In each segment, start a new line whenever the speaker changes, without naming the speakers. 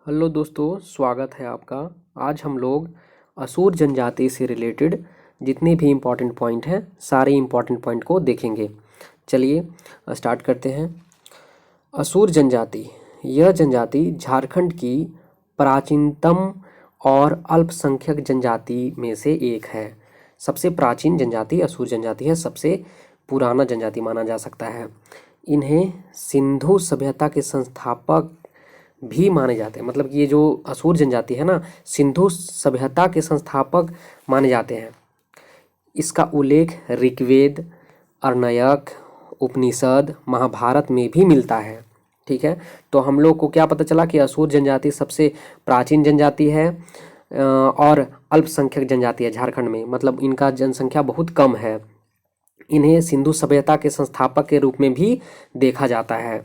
Hello दोस्तों, स्वागत है आपका। आज हम लोग असुर जनजाति से रिलेटेड जितने भी इम्पोर्टेंट पॉइंट हैं सारे इम्पोर्टेंट पॉइंट को देखेंगे। चलिए स्टार्ट करते हैं। असुर जनजाति, यह जनजाति झारखंड की प्राचीनतम और अल्पसंख्यक जनजाति में से एक है। सबसे प्राचीन जनजाति असुर जनजाति है, सबसे पुराना जनजाति माना जा सकता है। इन्हें सिंधु सभ्यता के संस्थापक भी माने जाते हैं। मतलब कि ये जो असुर जनजाति है ना, सिंधु सभ्यता के संस्थापक माने जाते हैं। इसका उल्लेख ऋग्वेद, अरण्यक, उपनिषद, महाभारत में भी मिलता है। ठीक है, तो हम लोग को क्या पता चला कि असुर जनजाति सबसे प्राचीन जनजाति है और अल्पसंख्यक जनजाति है झारखंड में। मतलब इनका जनसंख्या बहुत कम है। इन्हें सिंधु सभ्यता के संस्थापक के रूप में भी देखा जाता है।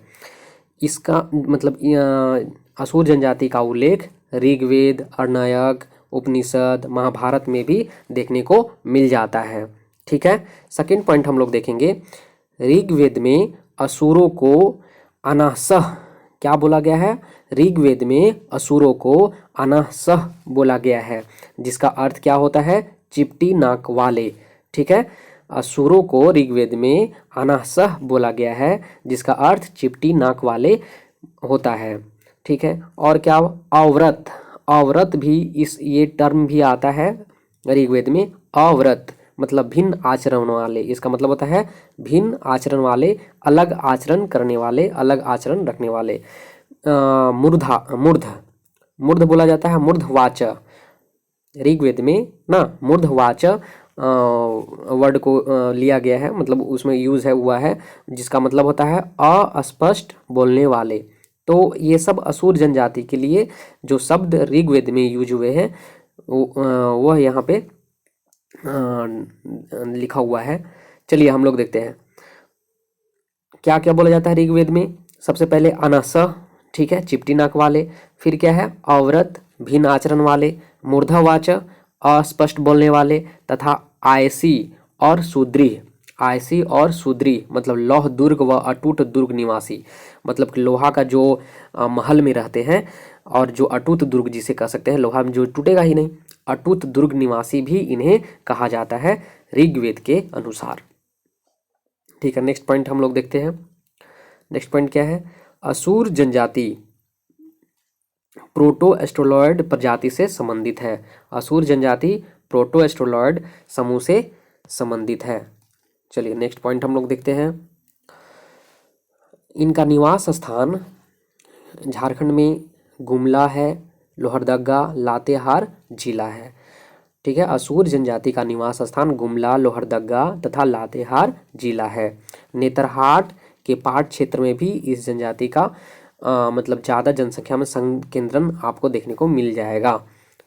इसका मतलब असुर जनजाति का उल्लेख ऋग्वेद, अरण्यक, उपनिषद, महाभारत में भी देखने को मिल जाता है। ठीक है, सेकंड पॉइंट हम लोग देखेंगे। ऋग्वेद में असुरों को अनासह क्या बोला गया है? ऋग्वेद में असुरों को अनासह बोला गया है, जिसका अर्थ क्या होता है? चिपटी नाक वाले। ठीक है, असुरों को ऋग्वेद में अनासह बोला गया है, जिसका अर्थ चिपटी नाक वाले होता है। ठीक है, और क्या? अव्रत, अव्रत भी ये टर्म भी आता है ऋग्वेद में। अव्रत मतलब भिन्न आचरण वाले, इसका मतलब होता है भिन्न आचरण वाले, अलग आचरण करने वाले, अलग आचरण रखने वाले। मूर्धा मूर्ध मूर्ध बोला जाता है, मूर्धवाच। ऋग्वेद में ना मूर्धवाच वर्ड को लिया गया है, मतलब उसमें यूज है हुआ है, जिसका मतलब होता है अस्पष्ट बोलने वाले। तो ये सब असुर जनजाति के लिए जो शब्द ऋग्वेद में यूज हुए हैं वह यहाँ पे लिखा हुआ है। चलिए हम लोग देखते हैं क्या क्या बोला जाता है ऋग्वेद में। सबसे पहले अनसह, ठीक है, चिपटी नाक वाले। फिर क्या है? अव्रत, भिन्न आचरण वाले। मूर्धवाच, अस्पष्ट बोलने वाले। तथा आयसी और सुदृढ़। आयसी और सुदृढ़ मतलब लौह दुर्ग व अटूट दुर्ग निवासी। मतलब कि लोहा का जो महल में रहते हैं, और जो अटूट दुर्ग जिसे कह सकते हैं, लोहा में जो टूटेगा ही नहीं, अटूट दुर्ग निवासी भी इन्हें कहा जाता है ऋग्वेद के अनुसार। ठीक है, नेक्स्ट पॉइंट हम लोग देखते हैं। नेक्स्ट पॉइंट क्या है? असुर जनजाति प्रोटो एस्ट्रोलॉयड प्रजाति से संबंधित है। असुर जनजाति प्रोटो एस्ट्रोलॉयड समूह से संबंधित है। चलिए नेक्स्ट पॉइंट हम लोग देखते हैं। इनका निवास स्थान झारखंड में गुमला है, लोहरदगा, लातेहार जिला है। ठीक है, असुर जनजाति का निवास स्थान गुमला, लोहरदगा तथा लातेहार जिला है। नेतरहाट के पहाड़ क्षेत्र में भी इस जनजाति का मतलब ज़्यादा जनसंख्या में संकेंद्रण आपको देखने को मिल जाएगा।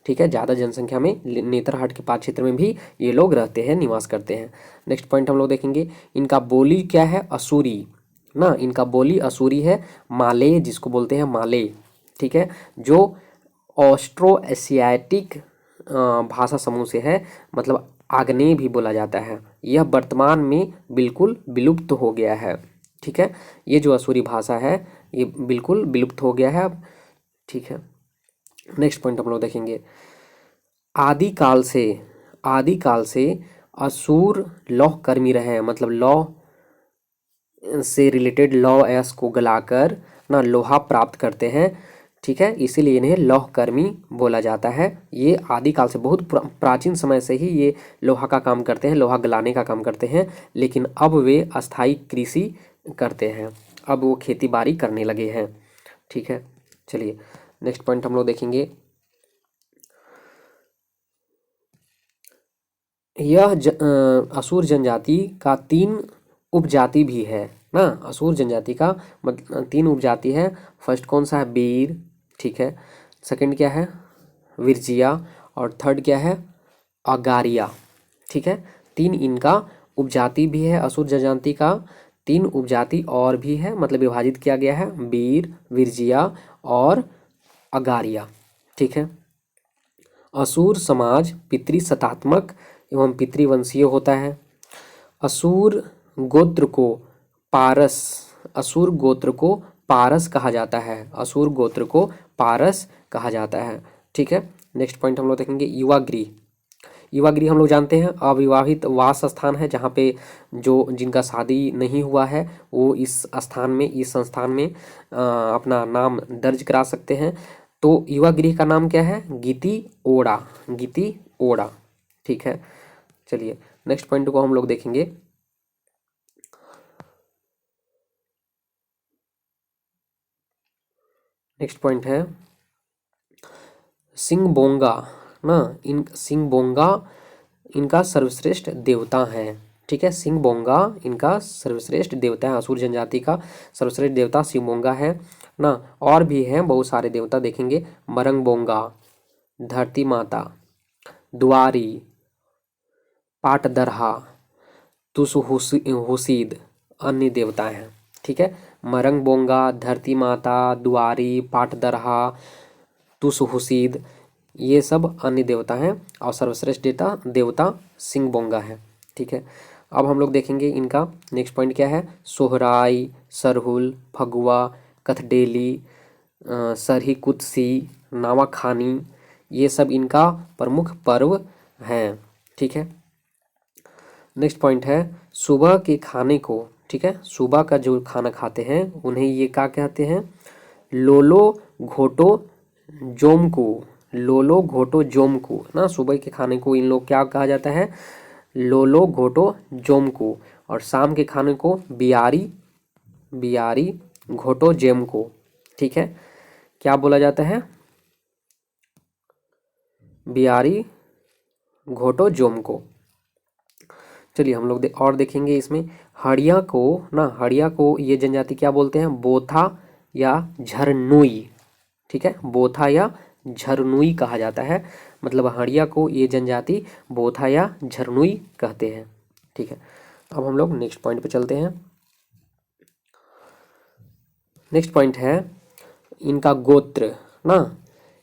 ठीक है, ज़्यादा जनसंख्या में नेतरहाट के पहाड़ क्षेत्र में भी ये लोग रहते हैं, निवास करते हैं। नेक्स्ट पॉइंट हम लोग देखेंगे। इनका बोली क्या है? असुरी ना, इनका बोली असुरी है। माले जिसको बोलते हैं माले, ठीक है, जो ऑस्ट्रो एशियाटिक भाषा समूह से है, मतलब आग्नेय भी बोला जाता है। यह वर्तमान में बिल्कुल विलुप्त हो गया है। ठीक है, ये जो असुरी भाषा है ये बिल्कुल विलुप्त हो गया है अब। ठीक है, नेक्स्ट पॉइंट हम लोग देखेंगे। आदिकाल से असुर लौह कर्मी रहे हैं। मतलब लौह से रिलेटेड लौह अयस्क को गलाकर ना लोहा प्राप्त करते हैं। ठीक है, इसीलिए इन्हें लौह कर्मी बोला जाता है। ये आदिकाल से बहुत प्राचीन समय से ही ये लोहा का काम करते हैं, लोहा गलाने का काम करते हैं। लेकिन अब वे अस्थाई कृषि करते हैं, अब वो खेती बाड़ी करने लगे हैं। ठीक है, चलिए नेक्स्ट पॉइंट हम लोग देखेंगे। यह असुर जनजाति का 3 उपजाति भी है ना। असुर जनजाति का मतलब 3 उपजाति है। फर्स्ट कौन सा है? बीर। ठीक है, सेकंड क्या है? विरजिया। और थर्ड क्या है? अगारिया। ठीक है, 3 इनका उपजाति भी है। असुर जनजाति का 3 उपजाति और भी है, मतलब विभाजित किया गया है, बीर, विरजिया और अगारिया। ठीक है, असुर समाज पितृसत्तात्मक एवं पितृवंशीय होता है। असुर गोत्र को पारस असुर गोत्र को पारस कहा जाता है। असुर गोत्र को पारस कहा जाता है। ठीक है, नेक्स्ट पॉइंट हम लोग देखेंगे युवा गृह। युवा गृह हम लोग जानते हैं अविवाहित वास स्थान है, जहाँ पे जो जिनका शादी नहीं हुआ है वो इस स्थान में, इस संस्थान में अपना नाम दर्ज करा सकते हैं। तो युवा गृह का नाम क्या है? गीति ओड़ा, गीति ओड़ा। ठीक है, चलिए नेक्स्ट पॉइंट को हम लोग देखेंगे। नेक्स्ट पॉइंट है सिंहबोंगा ना, इन सिंहबोंगा इनका सर्वश्रेष्ठ देवता है। ठीक है, सिंहबोंगा इनका सर्वश्रेष्ठ देवता है, असुर जनजाति का सर्वश्रेष्ठ देवता सिंहबोंगा है ना। और भी हैं बहुत सारे देवता देखेंगे, मरंगबोंगा, धरती माता, दुआरी, पाटदरहा, तुसहुसीद अन्य देवता हैं। ठीक है, मरंगबोंगा, धरती माता, दुआरी, पाटदरहा, तुसहुसीद ये सब अन्य देवता हैं और सर्वश्रेष्ठ देवता सिंहबोंगा है। ठीक है, अब हम लोग देखेंगे इनका नेक्स्ट पॉइंट क्या है। सोहराई, सरहुल, फगुआ, कथडेली, सरहिकुत्सी, नावाखानी ये सब इनका प्रमुख पर्व हैं। ठीक है, नेक्स्ट पॉइंट है सुबह के खाने को। ठीक है, सुबह का जो खाना खाते हैं उन्हें ये क्या कहते हैं? लोलो घोटो जोमकू, लोलो घोटो जोमकू ना। सुबह के खाने को इन लोग क्या कहा जाता है? लोलो घोटो जोमकू। और शाम के खाने को बियारी, बियारी घोटो जेमको। ठीक है, क्या बोला जाता है? बियारी घोटो जोमको। चलिए हम लोग और देखेंगे इसमें हड़िया को ना, हड़िया को ये जनजाति क्या बोलते हैं? बोथा या झरनुई। ठीक है, बोथा या झरनुई कहा जाता है, मतलब हड़िया को ये जनजाति बोथा या झरनुई कहते हैं। ठीक है, अब हम लोग नेक्स्ट पॉइंट पे चलते हैं। नेक्स्ट पॉइंट है इनका गोत्र ना,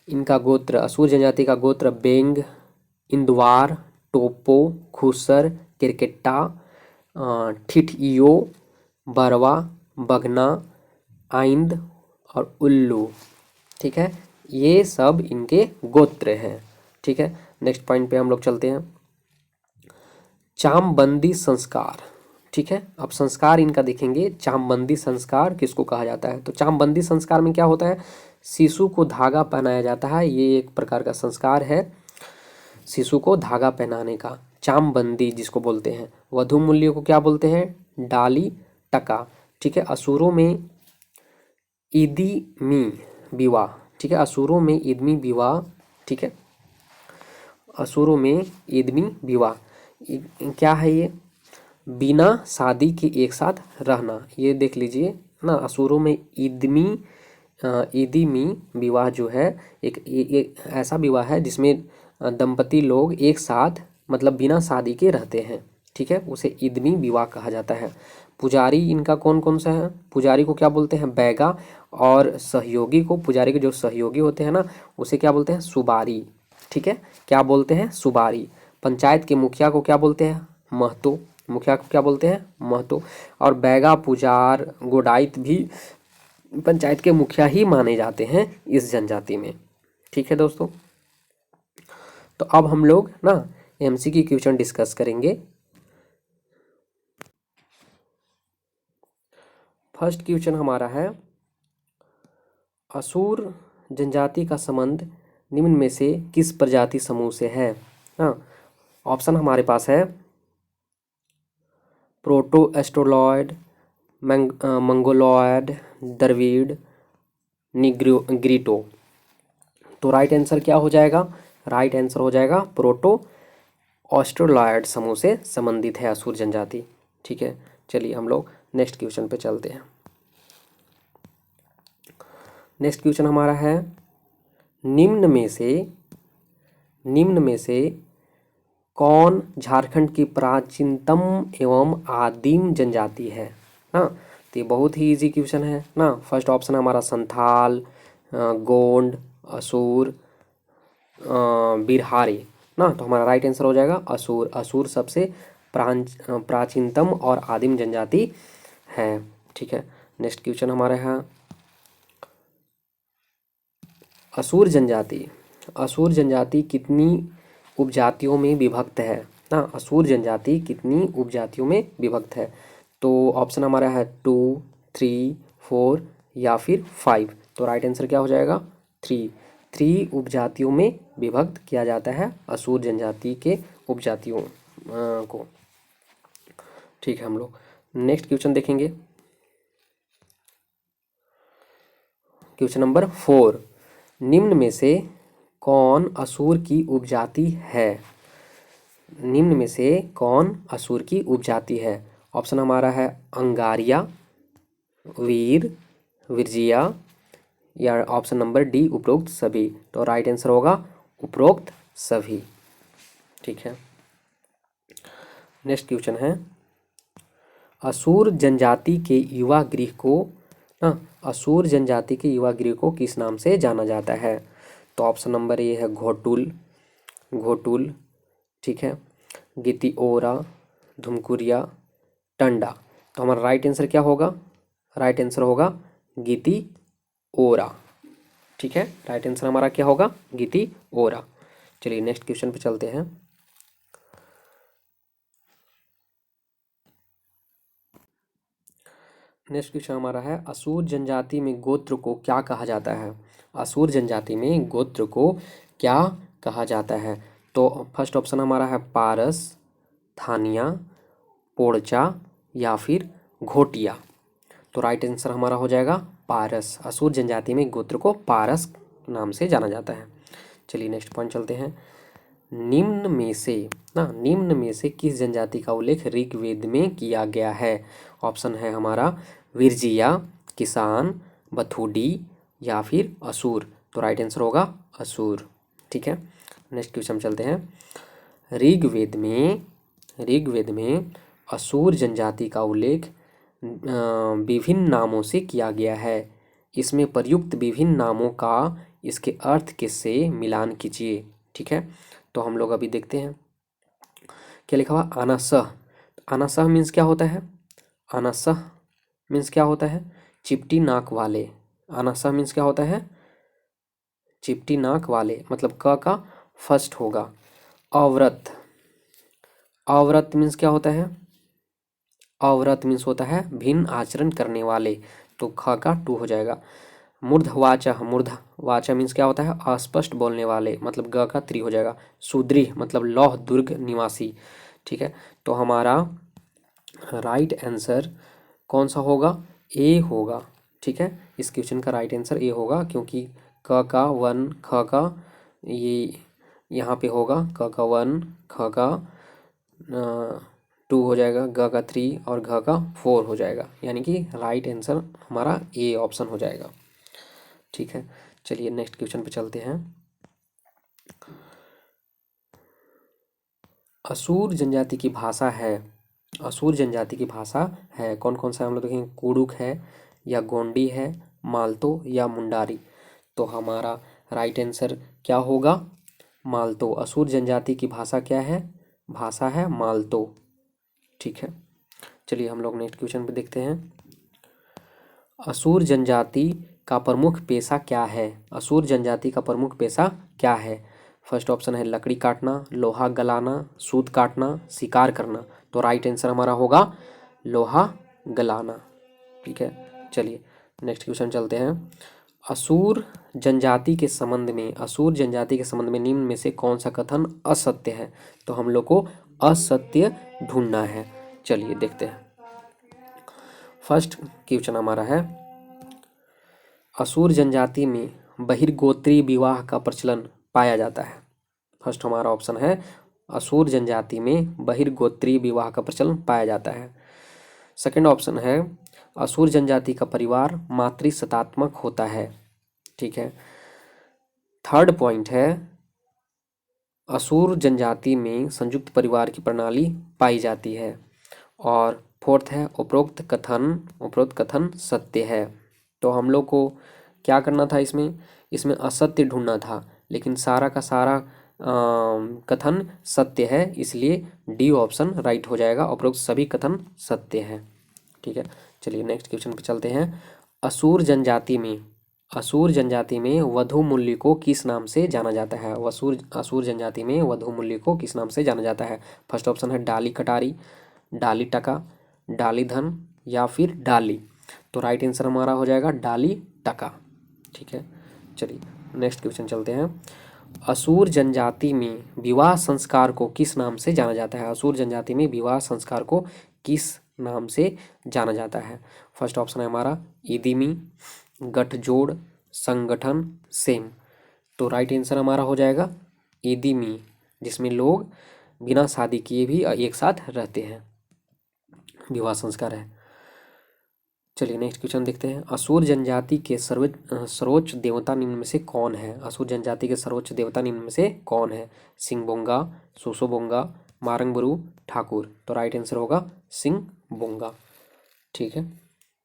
इनका गोत्र असुर जनजाति का गोत्र बेंग, इंदवार, टोपो, खुसर, किरकेट्टा, ठिठियो, बरवा, बगना, आइंद और उल्लू। ठीक है, ये सब इनके गोत्र हैं। ठीक है, नेक्स्ट पॉइंट पे हम लोग चलते हैं। चामबंदी संस्कार। ठीक है, अब संस्कार इनका देखेंगे। चामबंदी संस्कार किसको कहा जाता है? तो चामबंदी संस्कार में क्या होता है? शिशु को धागा पहनाया जाता है, ये एक प्रकार का संस्कार है शिशु को धागा पहनाने का, चामबंदी जिसको बोलते हैं। वधु मूल्य को क्या बोलते हैं? डाली टका। ठीक है, असुरों में ईदमी विवाह। ठीक है, असुरों में ईदमी विवाह। ठीक है, असुरों में ईदमी विवाह क्या है? ये बिना शादी के एक साथ रहना, ये देख लीजिए ना। असुरों में ईदमी ईदमी विवाह जो है एक ऐसा विवाह है जिसमें दंपति लोग एक साथ मतलब बिना शादी के रहते हैं। ठीक है, उसे ईदमी विवाह कहा जाता है। पुजारी इनका कौन कौन सा है? पुजारी को क्या बोलते हैं? बैगा। और सहयोगी को, पुजारी के जो सहयोगी होते हैं ना, उसे क्या बोलते हैं? सुबारी। ठीक है, क्या बोलते हैं? सुबारी। पंचायत के मुखिया को क्या बोलते हैं? महतो। मुखिया को क्या बोलते हैं? महतो। और बैगा, पुजार, गोडाइत भी पंचायत के मुखिया ही माने जाते हैं इस जनजाति में। ठीक है दोस्तों, तो अब हम लोग ना एमसीक्यू क्वेश्चन डिस्कस करेंगे। फर्स्ट क्वेश्चन हमारा है असुर जनजाति का संबंध निम्न में से किस प्रजाति समूह से है? हाँ, ऑप्शन हमारे पास है प्रोटो एस्ट्रोलॉयड, मंगोलॉयड, द्रविड़, ग्रीटो। तो राइट आंसर क्या हो जाएगा? राइट आंसर हो जाएगा प्रोटो ऑस्ट्रोलॉयड समूह से संबंधित है असुर जनजाति। ठीक है, चलिए हम लोग नेक्स्ट क्वेश्चन पे चलते हैं। नेक्स्ट क्वेश्चन हमारा है निम्न में से कौन झारखंड की प्राचीनतम एवं आदिम जनजाति है ना? तो ये बहुत ही इजी क्वेश्चन है ना। फर्स्ट ऑप्शन हमारा संथाल, गोंड, असुर, बिरहारी ना। तो हमारा राइट आंसर हो जाएगा असुर। असुर सबसे प्राचीनतम और आदिम जनजाति है। ठीक है, नेक्स्ट क्वेश्चन हमारा है असुर जनजाति, असुर जनजाति कितनी उपजातियों में विभक्त है ना? असुर जनजाति कितनी उपजातियों में विभक्त है? तो ऑप्शन हमारा है 2, 3, 4 या फिर 5। तो राइट आंसर क्या हो जाएगा? 3 उपजातियों में विभक्त किया जाता है असुर जनजाति के उपजातियों को। ठीक है, हम लोग नेक्स्ट क्वेश्चन देखेंगे। क्वेश्चन नंबर 4, निम्न में से कौन असुर की उपजाति है? निम्न में से कौन असुर की उपजाति है? ऑप्शन हमारा है अंगारिया, वीर, विरजिया या ऑप्शन नंबर डी उपरोक्त सभी। तो राइट आंसर होगा उपरोक्त सभी। ठीक है, नेक्स्ट क्वेश्चन है, असुर जनजाति के युवा गृह को ना, असुर जनजाति के युवा गृह को किस नाम से जाना जाता है? तो ऑप्शन नंबर ए है घोटुल, घोटुल, ठीक है, गितिओरा, धुमकुरिया, टंडा। तो हमारा राइट आंसर क्या होगा? राइट आंसर होगा गितिओरा। ठीक है, राइट आंसर हमारा क्या होगा? गितिओरा। चलिए नेक्स्ट क्वेश्चन पे चलते हैं। नेक्स्ट क्वेश्चन हमारा है, असुर जनजाति में गोत्र को क्या कहा जाता है? असुर जनजाति में गोत्र को क्या कहा जाता है? तो फर्स्ट ऑप्शन हमारा है पारस, थानिया, पोड़चा या फिर घोटिया। तो राइट आंसर हमारा हो जाएगा पारस। असुर जनजाति में गोत्र को पारस नाम से जाना जाता है। चलिए नेक्स्ट पॉइंट चलते हैं। निम्न में से किस जनजाति का उल्लेख ऋग्वेद में किया गया है? ऑप्शन है हमारा विरजिया, किसान, बथुडी या फिर असुर। तो राइट आंसर होगा असुर। ठीक है, नेक्स्ट क्वेश्चन चलते हैं। ऋग्वेद में असुर जनजाति का उल्लेख विभिन्न नामों से किया गया है। इसमें प्रयुक्त विभिन्न नामों का इसके अर्थ के से मिलान कीजिए। ठीक है, तो हम लोग अभी देखते हैं क्या लिखा हुआ। अनासह, अनासह मीन्स क्या होता है? अनासह मीन्स क्या होता है? चिपटी नाक वाले। अनासह मीन्स क्या होता है? चिपटी नाक वाले, मतलब क का फर्स्ट होगा। अव्रत, अव्रत मीन्स क्या होता है? अव्रत मीन्स होता है भिन्न आचरण करने वाले। तो ख का 2 हो जाएगा। मूर्धवाचा, मूर्धवाचा मीन्स क्या होता है? अस्पष्ट बोलने वाले, मतलब ग का 3 हो जाएगा। सुदृढ़ मतलब लौह दुर्ग निवासी। ठीक है, तो हमारा राइट आंसर कौन सा होगा? ए होगा। ठीक है, इस क्वेश्चन का राइट आंसर ए होगा, क्योंकि क का 1, ख का ये यहाँ पे होगा, क का 1, ख का 2 हो जाएगा, ग का 3 और घ का 4 हो जाएगा, यानी कि राइट आंसर हमारा ए ऑप्शन हो जाएगा। ठीक है, चलिए नेक्स्ट क्वेश्चन पे चलते हैं। असुर जनजाति की भाषा है, असुर जनजाति की भाषा है कौन कौन सा? हम लोग देखेंगे कुड़ुक है या गोंडी है, मालतो या मुंडारी। तो हमारा राइट आंसर क्या होगा? मालतो। असुर जनजाति की भाषा क्या है? भाषा है मालतो। ठीक है, चलिए हम लोग नेक्स्ट क्वेश्चन पे देखते हैं। असुर जनजाति का प्रमुख पेशा क्या है? असुर जनजाति का प्रमुख पेशा क्या है? फर्स्ट ऑप्शन है लकड़ी काटना, लोहा गलाना, सूत काटना, शिकार करना। तो राइट आंसर हमारा होगा लोहा गलाना। ठीक है, चलिए नेक्स्ट क्वेश्चन चलते हैं। असुर जनजाति के संबंध में, असुर जनजाति के संबंध में निम्न में से कौन सा कथन असत्य है? तो हम लोग को असत्य ढूंढना है। चलिए देखते हैं। फर्स्ट क्वेश्चन हमारा है, असुर जनजाति में बहिर्गोत्रीय विवाह का प्रचलन पाया जाता है। फर्स्ट हमारा ऑप्शन है असुर जनजाति में बहिर्गोत्रीय विवाह का प्रचलन पाया जाता है। सेकंड ऑप्शन है असुर जनजाति का परिवार मातृसत्तात्मक होता है। ठीक है, थर्ड पॉइंट है असुर जनजाति में संयुक्त परिवार की प्रणाली पाई जाती है। और फोर्थ है उपरोक्त कथन सत्य है। तो हम लोग को क्या करना था? इसमें असत्य ढूंढना था, लेकिन सारा का सारा कथन सत्य है, इसलिए डी ऑप्शन राइट हो जाएगा, उपरोक्त सभी कथन सत्य है। ठीक है, चलिए नेक्स्ट क्वेश्चन पे चलते हैं। असुर जनजाति में असुर जनजाति में वधु मूल्य को किस नाम से जाना जाता है? असुर जनजाति में वधु मूल्य को किस नाम से जाना जाता है? फर्स्ट ऑप्शन है डाली कटारी, डाली टका, डाली धन या फिर डाली। तो राइट आंसर हमारा हो जाएगा डाली टका। ठीक है, चलिए नेक्स्ट क्वेश्चन चलते हैं। असुर जनजाति में विवाह संस्कार को किस नाम से जाना जाता है? असुर जनजाति में विवाह संस्कार को किस नाम से जाना जाता है? फर्स्ट ऑप्शन है हमारा इदिमी, गठजोड़, संगठन, सेम। तो राइट आंसर हमारा हो जाएगा इदिमी, जिसमें लोग बिना शादी किए भी एक साथ रहते हैं, विवाह संस्कार है। चलिए नेक्स्ट क्वेश्चन देखते हैं। असुर जनजाति के सर्वोच्च देवता निम्न में से कौन है? असुर जनजाति के सर्वोच्च देवता निम्न में से कौन है? सिंहबोंगा, सोसोबोंगा, मारंगबुरु, ठाकुर। तो राइट आंसर होगा सिंहबोंगा। ठीक है,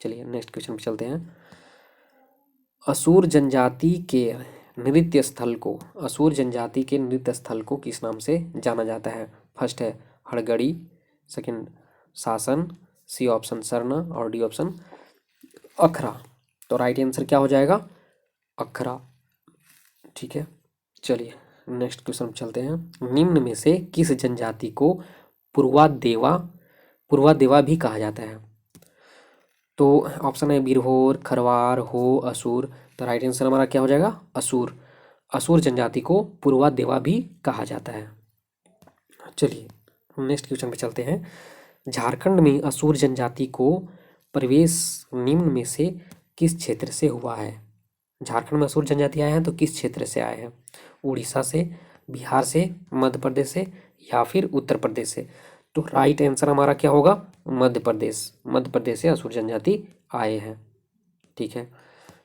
चलिए नेक्स्ट क्वेश्चन पे चलते हैं। असुर जनजाति के नृत्य स्थल को किस नाम से जाना जाता है? फर्स्ट है हड़गड़ी, सेकंड शासन, सी ऑप्शन सरना और डी ऑप्शन अखरा। तो राइट आंसर क्या हो जाएगा? अखरा। ठीक है, चलिए नेक्स्ट क्वेश्चन पे चलते हैं। निम्न में से किस जनजाति को पूर्वा देवा भी कहा जाता है? तो ऑप्शन है बिरहोर, खरवार, हो, असुर। तो राइट आंसर हमारा क्या हो जाएगा? असुर। असुर जनजाति को पूर्वा देवा भी कहा जाता है। चलिए नेक्स्ट क्वेश्चन पे चलते हैं। झारखंड में असुर जनजाति को प्रवेश निम्न में से किस क्षेत्र से हुआ है? झारखंड में असुर जनजाति आए हैं तो किस क्षेत्र से आए हैं? उड़ीसा से, बिहार से, मध्य प्रदेश से या फिर उत्तर प्रदेश से? तो राइट आंसर हमारा क्या होगा? मध्य प्रदेश से असुर जनजाति आए हैं। ठीक है,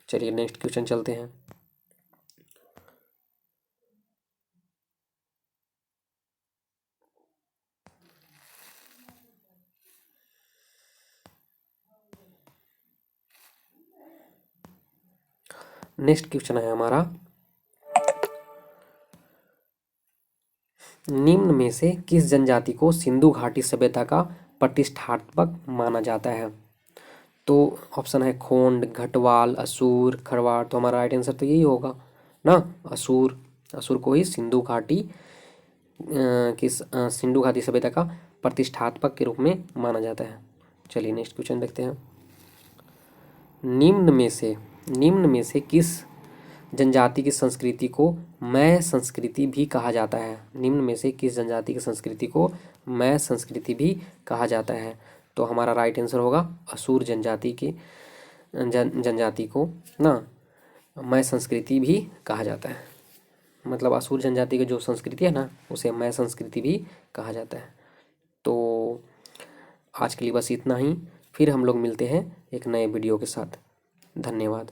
चलिए नेक्स्ट क्वेश्चन चलते हैं। नेक्स्ट क्वेश्चन है हमारा, निम्न में से किस जनजाति को सिंधु घाटी सभ्यता का प्रतिष्ठात्मक माना जाता है? तो ऑप्शन है खोंड, घटवाल, असुर, खरवार। तो हमारा राइट आंसर तो यही होगा ना, असुर। असुर को ही सिंधु घाटी सभ्यता का प्रतिष्ठात्मक के रूप में माना जाता है। चलिए नेक्स्ट क्वेश्चन देखते हैं। निम्न में से किस जनजाति की संस्कृति को मैं संस्कृति भी कहा जाता है? निम्न में से किस जनजाति की संस्कृति को मैं संस्कृति भी कहा जाता है? तो हमारा राइट आंसर होगा असुर जनजाति की जनजाति को ना मैं संस्कृति भी कहा जाता है। मतलब असुर जनजाति की जो संस्कृति है ना, उसे मैं संस्कृति भी कहा जाता है। तो आज के लिए बस इतना ही, फिर हम लोग मिलते हैं एक नए वीडियो के साथ। धन्यवाद।